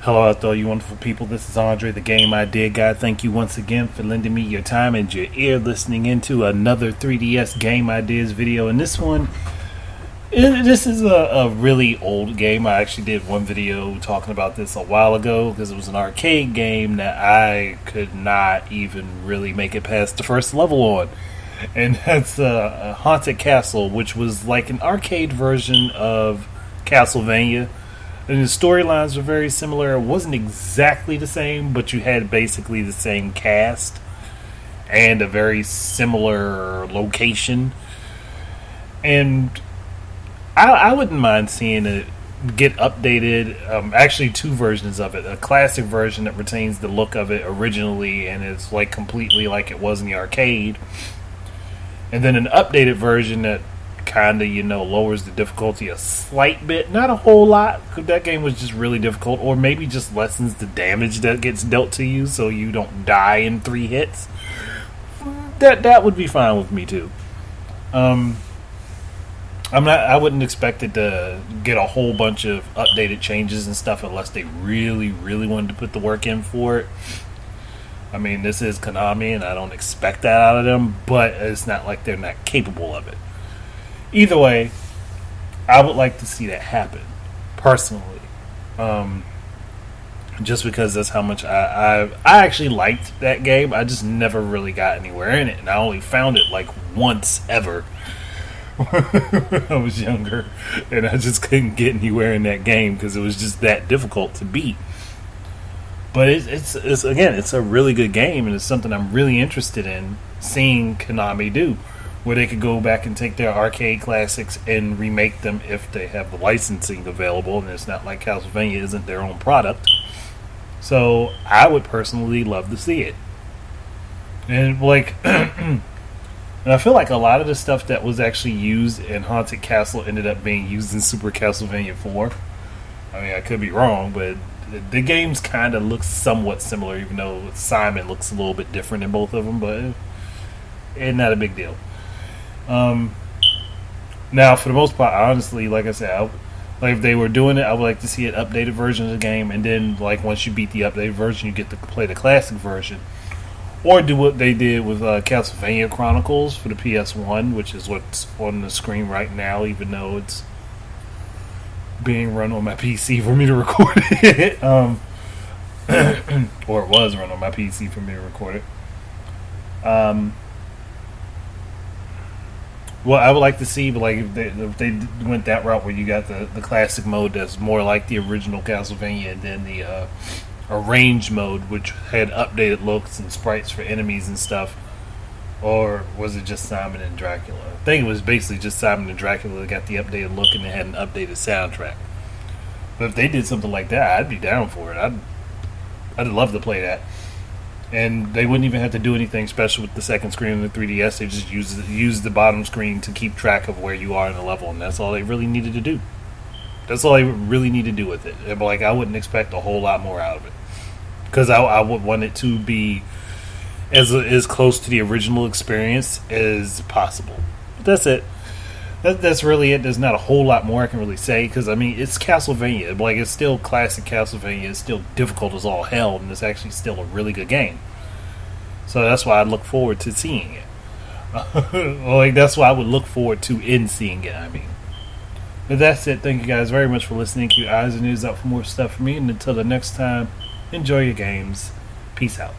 Hello out there, you wonderful people. This is Andre, the Game Idea Guy. Thank you once again for lending me your time and your ear listening into another 3DS Game Ideas video. And this one, this is a really old game. I actually did one video talking about this a while ago because it was an arcade game that I could not even really make it past the first level on. And that's a Haunted Castle, which was like an arcade version of Castlevania. And the storylines were very similar. It wasn't exactly the same, but you had basically the same cast and a very similar location. And I wouldn't mind seeing it get updated. Actually, two versions of it. A classic version that retains the look of it originally and is like completely like it was in the arcade. And then an updated version that kind of, lowers the difficulty a slight bit. Not a whole lot, because that game was just really difficult. Or maybe just lessens the damage that gets dealt to you so you don't die in 3 hits. That would be fine with me, too. I wouldn't expect it to get a whole bunch of updated changes and stuff unless they really, really wanted to put the work in for it. I mean, this is Konami, and I don't expect that out of them, but it's not like they're not capable of it. Either way, I would like to see that happen, personally. Just because that's how much I actually liked that game. I just never really got anywhere in it, and I only found it like once ever when I was younger, and I just couldn't get anywhere in that game because it was just that difficult to beat. But it's a really good game, and it's something I'm really interested in seeing Konami do, where they could go back and take their arcade classics and remake them if they have the licensing available, and it's not like Castlevania isn't their own product. So I would personally love to see it. And and I feel like a lot of the stuff that was actually used in Haunted Castle ended up being used in Super Castlevania 4. I mean, I could be wrong, but the games kind of look somewhat similar, even though Simon looks a little bit different in both of them, but it's not a big deal. Now, for the most part, honestly, like I said, if they were doing it, I would like to see an updated version of the game, and then, like, once you beat the updated version, you get to play the classic version. Or do what they did with Castlevania Chronicles for the PS1, which is what's on the screen right now, even though it's being run on my PC for me to record it. Or it was run on my PC for me to record it. Well, I would like to see, but like if they went that route where you got the classic mode that's more like the original Castlevania, and then the arranged mode, which had updated looks and sprites for enemies and stuff. Or was it just Simon and Dracula? I think it was basically just Simon and Dracula that got the updated look and they had an updated soundtrack. But if they did something like that, I'd be down for it. I'd love to play that. And they wouldn't even have to do anything special with the second screen of the 3DS. They just use the bottom screen to keep track of where you are in the level, and that's all they really needed to do. That's all they really need to do with it. But like, I wouldn't expect a whole lot more out of it, because I would want it to be as close to the original experience as possible. But that's it. That's really it. There's not a whole lot more I can really say, because I mean, it's Castlevania. Like, it's still classic Castlevania. It's still difficult as all hell, and it's actually still a really good game. So that's why I look forward to seeing it. Like, that's why I would look forward to seeing it, I mean. But that's it. Thank you guys very much for listening. Keep your eyes and ears out for more stuff from me, and until the next time, enjoy your games. Peace out.